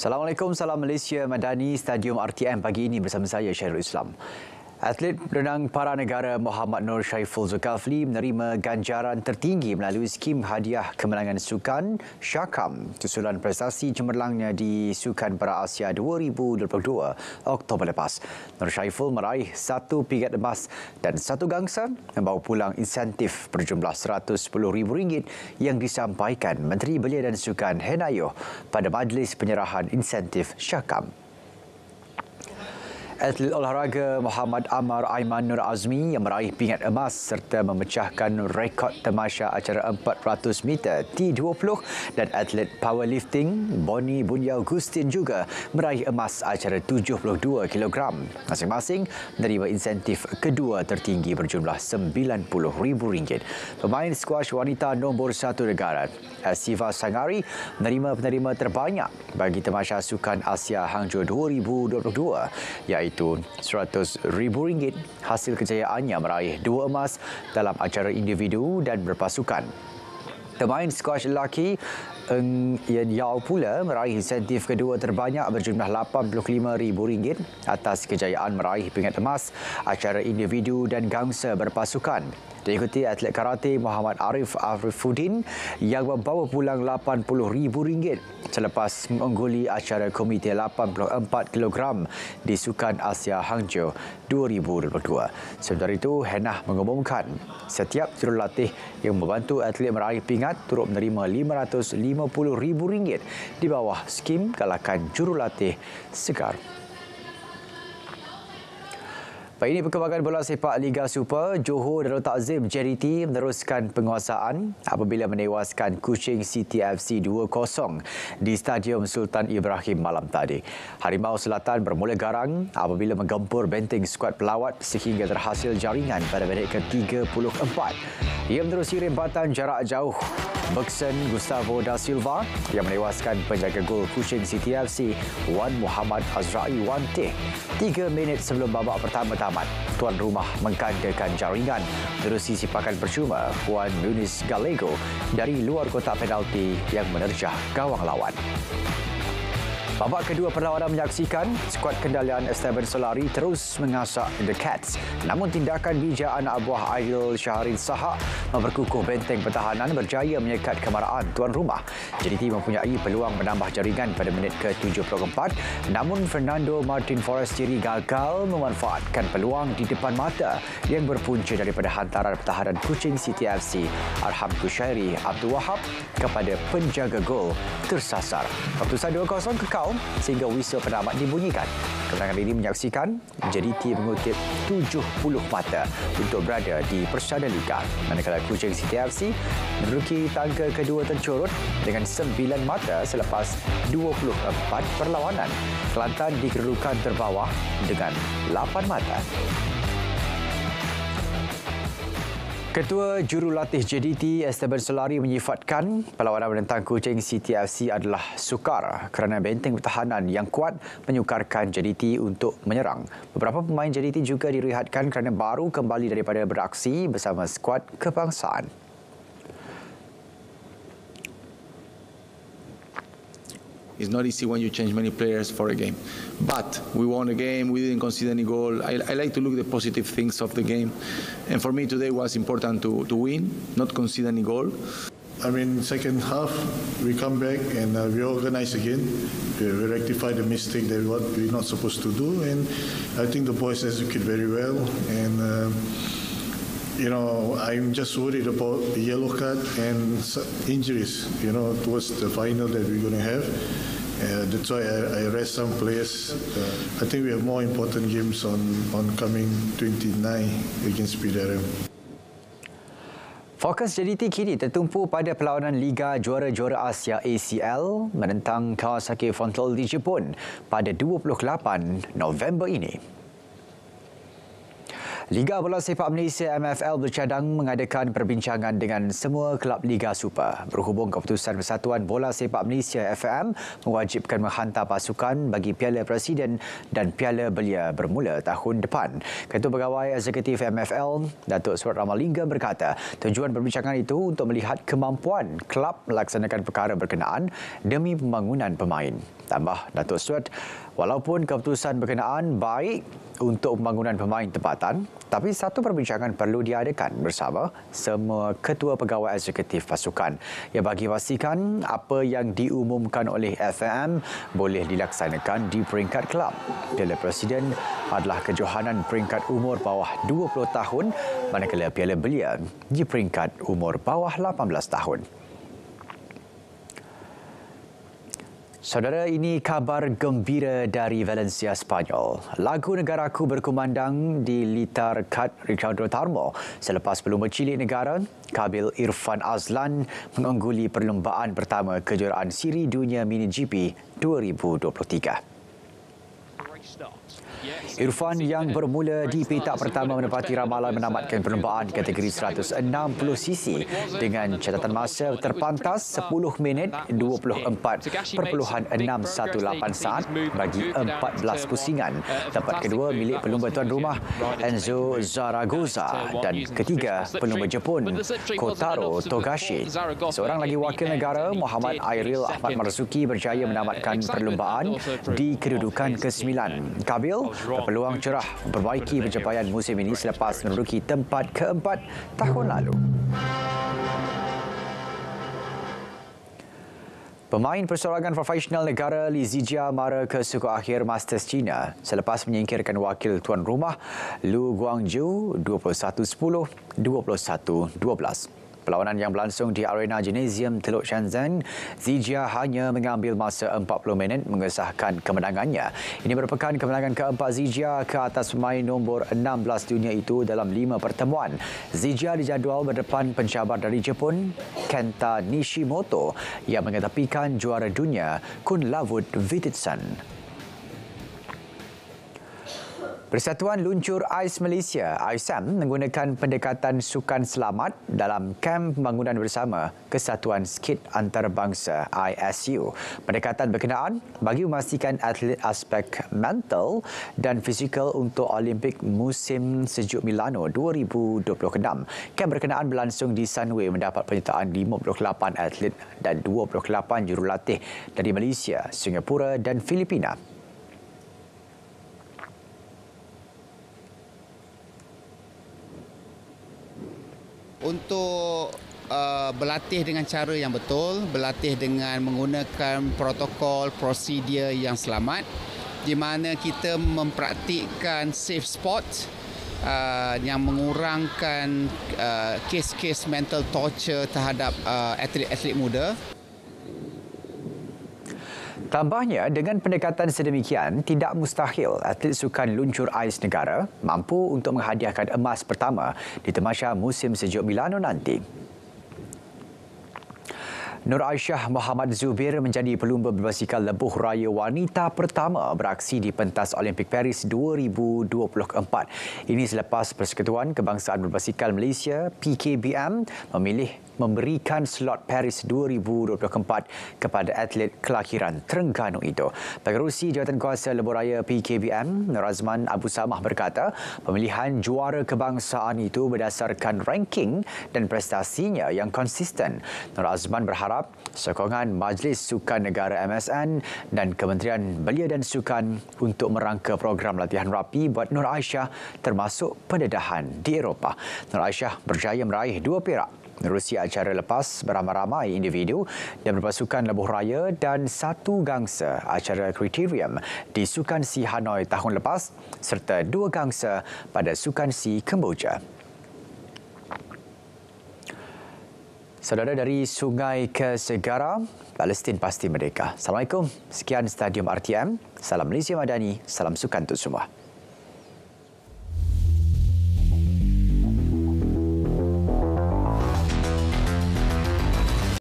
Assalamualaikum, salam Malaysia Madani, Stadium RTM pagi ini bersama saya Syahrul Islam. Atlet berenang para negara Muhammad Nur Syaiful Zulkafli menerima ganjaran tertinggi melalui skim hadiah kemenangan sukan Syakam susulan prestasi cemerlangnya di Sukan Para-Asia 2022 Oktober lepas. Nur Syaiful meraih 1 pingat emas dan 1 gangsa membawa pulang insentif berjumlah RM110,000 yang disampaikan Menteri Belia dan Sukan Hen Ayuh pada majlis penyerahan insentif Syakam. Atlet olahraga Muhammad Amar Aiman Nur Azmi yang meraih pingat emas serta memecahkan rekod tamasya acara 400 meter T20 dan atlet powerlifting Boni Bunyau Gustin juga meraih emas acara 72 kg. Masing-masing menerima insentif kedua tertinggi berjumlah RM90,000. Pemain skuash wanita nombor 1 negara Siva Sangari menerima penerima terbanyak bagi tamasya Sukan Asia Hangzhou 2022 iaitu RM100,000 hasil kejayaannya meraih 2 emas dalam acara individu dan berpasukan. Pemain skuash lelaki Eng Yen Yao pula meraih insentif kedua terbanyak berjumlah RM85,000 atas kejayaan meraih pingat emas acara individu dan gangsa berpasukan. Diikuti atlet karate Muhammad Arif Arifuddin yang membawa pulang RM80,000 selepas mengungguli acara komite 84 kg di Sukan Asia Hangzhou 2022. Sementara itu, Hennah mengumumkan setiap jurulatih yang membantu atlet meraih pingat turut menerima RM550,000 di bawah skim galakan jurulatih segar. Baik, ini perkembangan bola sepak Liga Super. Johor Darul Takzim JDT meneruskan penguasaan apabila menewaskan Kuching City FC 2-0 di Stadium Sultan Ibrahim malam tadi. Harimau Selatan bermula garang apabila menggempur benteng skuad pelawat sehingga terhasil jaringan pada minit ke-34. Ia menerusi rembatan jarak jauh Bergson Gustavo da Silva yang menewaskan penjaga gol Kuching City FC Wan Muhammad Azrai Wanteh 3 minit sebelum babak pertama tamat. Tuan rumah menggandakan jaringan menerusi sipakan percuma Juan Muniz Gallego dari luar kotak penalti yang menerjah gawang lawan. Babak kedua perlawanan menyaksikan skuad kendalian Esteban Solari terus mengasak The Cats. Namun tindakan bijak anak buah Aidil Syahrin Sahak memperkukuh benteng pertahanan berjaya menyekat kemarahan tuan rumah. JDT mempunyai peluang menambah jaringan pada minit ke-74, namun Fernando Martin Forestieri gagal memanfaatkan peluang di depan mata yang berpunca daripada hantaran pertahanan Kuching City FC Arham Kushairi Abdul Wahab kepada penjaga gol tersasar. Keputusan 2-0 kekal sehingga whistle penamat dibunyikan. Kemenangan ini menyaksikan JDT mengutip 70 mata untuk berada di Persada Liga, manakala Kuching City FC menduduki tangga kedua tercorot dengan 9 mata selepas 24 perlawanan. Kelantan di kedudukan terbawah dengan 8 mata. Ketua Jurulatih JDT Esteban Solari menyifatkan perlawanan menentang Kuching City FC adalah sukar kerana benteng pertahanan yang kuat menyukarkan JDT untuk menyerang. Beberapa pemain JDT juga direhatkan kerana baru kembali daripada beraksi bersama skuad kebangsaan. It's not easy when you change many players for a game. But we won a game, we didn't concede any goal. I like to look at the positive things of the game. And for me today was important to win, not concede any goal. I mean, second half, we come back and we organize again. We rectify the mistake that what we're not supposed to do. And I think the boys execute very well. And I'm just worried about the yellow card and injuries, towards the final that we're going to have. That's why I rest some players. I think we have more important games on coming 29 against PDRM. Fokus JDT kini tertumpu pada perlawanan Liga Juara-Juara Asia ACL menentang Kawasaki Frontale di Jepun pada 28 November ini. Liga Bola Sepak Malaysia MFL bercadang mengadakan perbincangan dengan semua kelab Liga Super berhubung keputusan Persatuan Bola Sepak Malaysia FM mewajibkan menghantar pasukan bagi Piala Presiden dan Piala Belia bermula tahun depan. Ketua Pegawai Eksekutif MFL, Datuk Surat Ramalingam berkata, tujuan perbincangan itu untuk melihat kemampuan kelab melaksanakan perkara berkenaan demi pembangunan pemain. Tambah Datuk Swart, walaupun keputusan berkenaan baik untuk pembangunan pemain tempatan, tapi satu perbincangan perlu diadakan bersama semua ketua pegawai eksekutif pasukan yang bagi pastikan apa yang diumumkan oleh FAM boleh dilaksanakan di peringkat kelab. Piala Presiden adalah kejohanan peringkat umur bawah 20 tahun, manakala Piala Belia di peringkat umur bawah 18 tahun. Saudara, ini kabar gembira dari Valencia, Spanyol. Lagu Negaraku berkumandang di litar kad Ricardo Tarmo selepas pelumba cilik negara Kabil Irfan Azlan mengungguli perlumbaan pertama kejuaraan Siri Dunia Mini GP 2023. Irfan yang bermula di petak pertama menepati ramalan menamatkan perlumbaan di kategori 160cc dengan catatan masa terpantas 10 minit 24.618 saat bagi 14 pusingan. Tempat kedua milik pelumba tuan rumah Enzo Zaragoza dan ketiga pelumba Jepun Kotaro Togashi. Seorang lagi wakil negara Muhammad Airil Ahmad Marzuki berjaya menamatkan perlumbaan di kedudukan ke-9. Kabil berpeluang cerah memperbaiki pencapaian musim ini selepas menduduki tempat keempat tahun lalu. Pemain persorangan profesional negara Li Zijia mara ke suku akhir Masters China selepas menyingkirkan wakil tuan rumah Lu Guangzhou 21-10, 21-12. Perlawanan yang berlangsung di Arena Gymnasium Teluk Shenzhen, Zijia hanya mengambil masa 40 minit mengesahkan kemenangannya. Ini merupakan kemenangan keempat Zijia ke atas pemain nombor 16 dunia itu dalam 5 pertemuan. Zijia dijadual berdepan pencabar dari Jepun, Kenta Nishimoto, yang mengetepikan juara dunia Kunlavut Vititsan. Persatuan Luncur Ais Malaysia, AISAM, menggunakan pendekatan sukan selamat dalam kamp pembangunan bersama Kesatuan Skate Antarabangsa ISU. Pendekatan berkenaan bagi memastikan atlet aspek mental dan fizikal untuk Olimpik musim sejuk Milano 2026. Kamp berkenaan berlangsung di Sunway mendapat penyertaan 58 atlet dan 28 jurulatih dari Malaysia, Singapura dan Filipina. Untuk berlatih dengan cara yang betul, berlatih dengan menggunakan protokol, prosedur yang selamat, di mana kita mempraktikkan safe sport yang mengurangkan kes-kes mental torture terhadap atlet-atlet muda. Tambahnya, dengan pendekatan sedemikian, tidak mustahil atlet sukan luncur ais negara mampu untuk menghadiahkan emas pertama di Tamasya musim sejuk Milano nanti. Nur Aisyah Muhammad Zubir menjadi pelumba berbasikal lebuh raya wanita pertama beraksi di pentas Olimpik Paris 2024. Ini selepas Persekutuan Kebangsaan Berbasikal Malaysia (PKBM) memilih memberikan slot Paris 2024 kepada atlet kelahiran Terengganu itu. Pengerusi Jawatankuasa Lebuh Raya PKBM, Nur Azman Abu Samah berkata, pemilihan juara kebangsaan itu berdasarkan ranking dan prestasinya yang konsisten. Nur Azman berharap sokongan Majlis Sukan Negara MSN dan Kementerian Belia dan Sukan untuk merangka program latihan rapi buat Nur Aisyah termasuk pendedahan di Eropah. Nur Aisyah berjaya meraih 2 perak menerusi acara lepas beramai-ramai individu dan berpasukan lebuh raya dan 1 gangsa acara kriterium di Sukan Si Hanoi tahun lepas serta 2 gangsa pada Sukan Si Kemboja. Saudara, dari sungai ke segara, Palestin pasti merdeka. Assalamualaikum. Sekian Stadium RTM. Salam Malaysia Madani. Salam sukan untuk semua.